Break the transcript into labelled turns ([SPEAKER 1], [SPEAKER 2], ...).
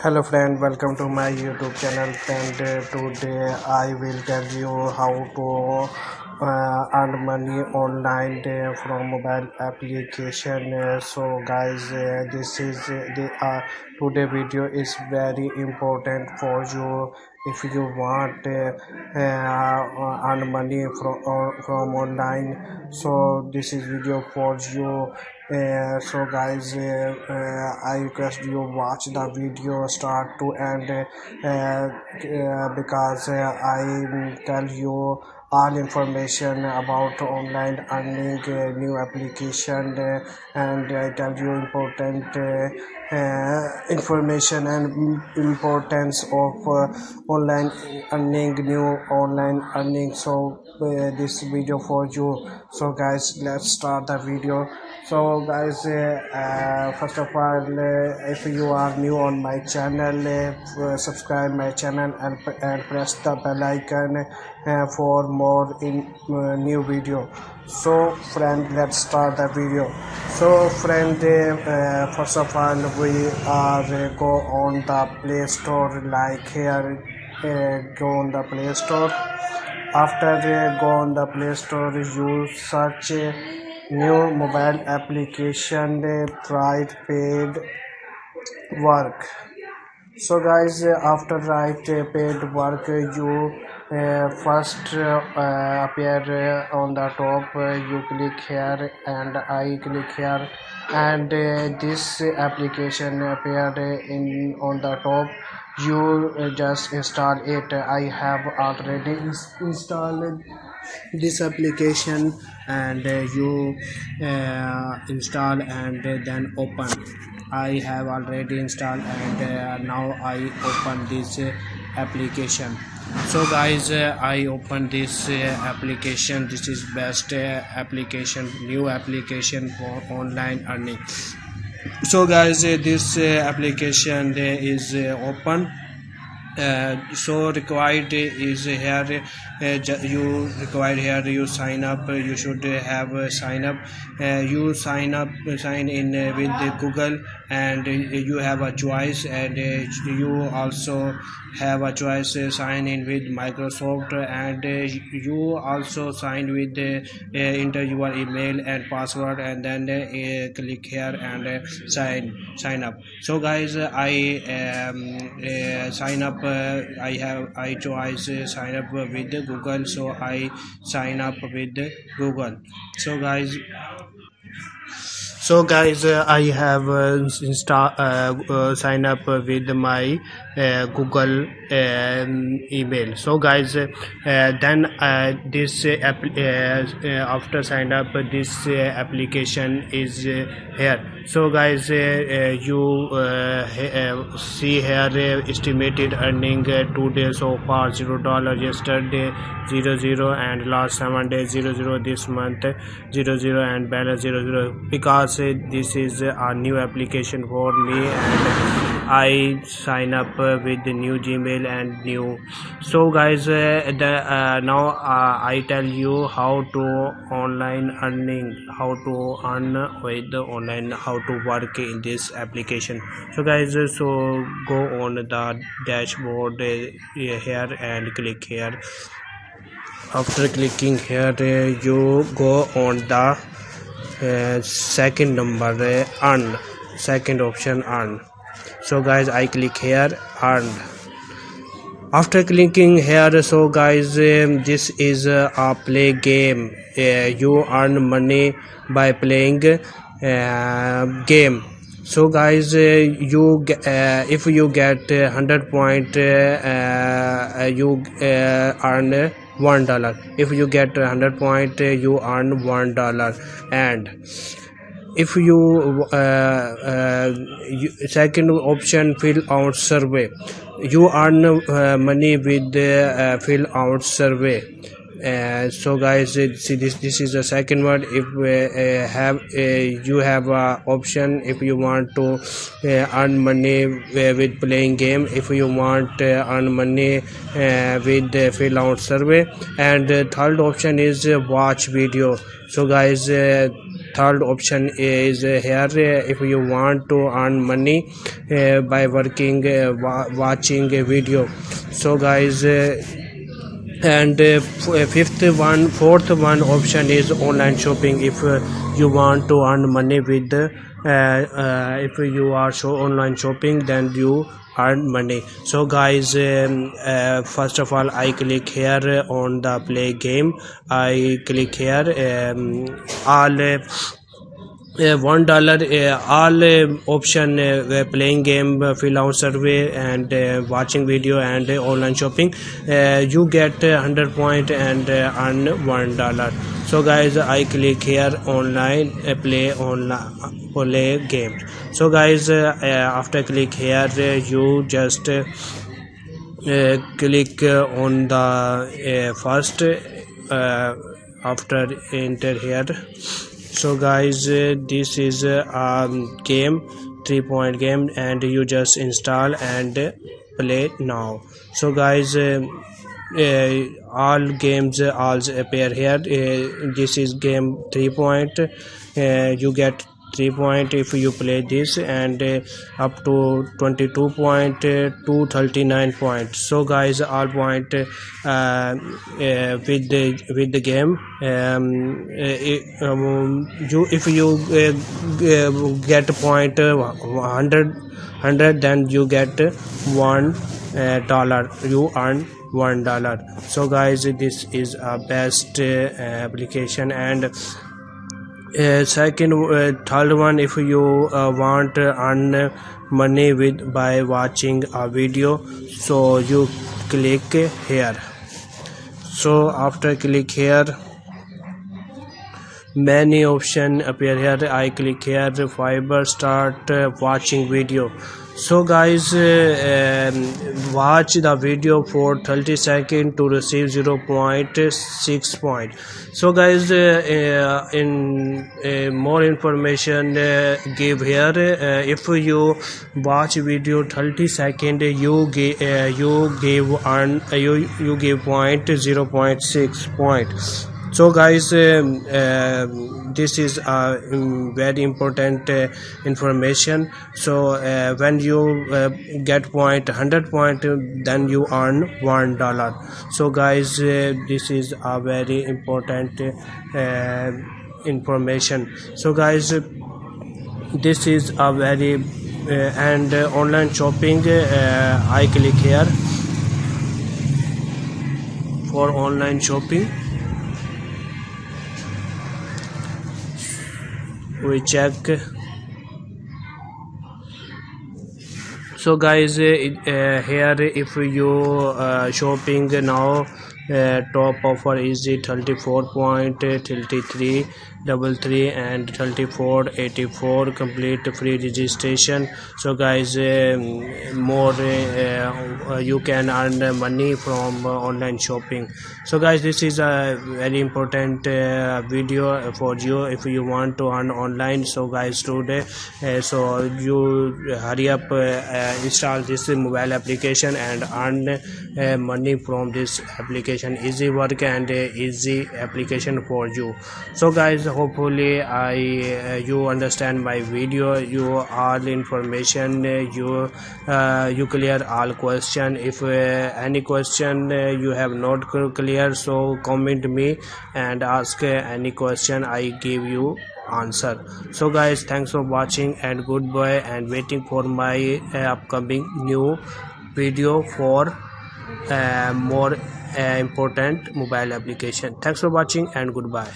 [SPEAKER 1] Hello friend, welcome to my YouTube channel. Friend, today I will tell you how to earn money online from mobile application. So guys, this is the today video is very important for you if you want earn money from online. So this is video for you. So guys, I request you watch the video start to end because I tell you all information about online earning new application, and I tell you important information and importance of online earning new online earning. So this video for you. So guys, let's start the video. So guys, first of all, if you are new on my channel, subscribe my channel and press the bell icon for more in new video. So friend, let's start the video. So friend, first of all, we are go on the Play Store. Like here, go on the Play Store. After go on the Play Store, you search new mobile application right paid work. So guys, after right paid work, you first appear on the top. You click here and I click here, and this application appeared in on the top. You just install it. I have already installed this application, and you install and then open. I have already installed, and now I open this application. So guys, I open this application. This is best application, new application for online earning. So guys, this application is open. So required is here, you required here, you sign up. You should have sign up. You sign in with the Google, and you have a choice, and you also have a choice sign in with Microsoft, and you also sign with enter your email and password, and then click here and sign up. So guys, I sign up. I choice sign up with Google, so I sign up with Google. So guys, I have sign up with my Google email. So guys, then this after sign up, this application is here. So guys, you see here estimated earning today so far $0, yesterday 00, and last 7 days 00, this month 00, and balance 00, because this is a new application for me, and I sign up with the new Gmail and new. So guys, now I tell you how to online earning, how to earn with the online, how to work in this application. So guys, so go on the dashboard here and click here. After clicking here, you go on the second number, earn, second option, earn. So guys, I click here, earn. After clicking here, so guys, this is a play game. You earn money by playing game. So guys, if you get 100 point, you earn $1. If you get 100 point, you earn $1. And if you second option, fill out survey, you earn money with fill out survey. So guys, see, this is the second one. If you have a option, if you want to earn money with playing game, if you want earn money with fill out survey, and third option is watch video. So guys, third option is here if you want to earn money by working watching a video. So guys and fourth one option is online shopping. If you want to earn money with if you are online shopping, then you earn money. So guys first of all I click here on the play game. I click here all $1 all option playing game, fill out survey, and watching video, and online shopping. You get 100 point and earn $1. So guys I click here online play games. So guys after click here you just click on the first after enter here. So guys this is a game, 3-point game, and you just install and play now. So guys all games also appear here. This is game 3-point. You get 3 point if you play this, and up to 22 point to 39 points. So guys all point with the game. You if you get point 100, then you get $1. You earn $1. So guys this is a best application. And third one, if you want to earn money with by watching a video, so you click here. So after click here, many options appear here. I click here, fiber, start watching video. So guys watch the video for 30 seconds to receive 0.6 point. So guys in more information give here. If you watch video 30 seconds, you give you give point 0.6 point. So guys this is very important information. So when you get point 100 point, then you earn $1. So guys this is a very important information. So guys this is a very and online shopping. I click here for online shopping. We check. So guys here if you shopping now, top offer is 34 point 3333 and 3484 complete free registration. So guys more you can earn money from online shopping. So guys this is a very important video for you if you want to earn online. So guys today so you hurry up install this mobile application and earn money from this application. Easy work and easy application for you. So guys hopefully you understand my video, you all information, you clear all question. If any question you have not clear, so comment me and ask any question, I give you answer. So guys thanks for watching and goodbye, and waiting for my upcoming new video for more important mobile application. Thanks for watching and goodbye.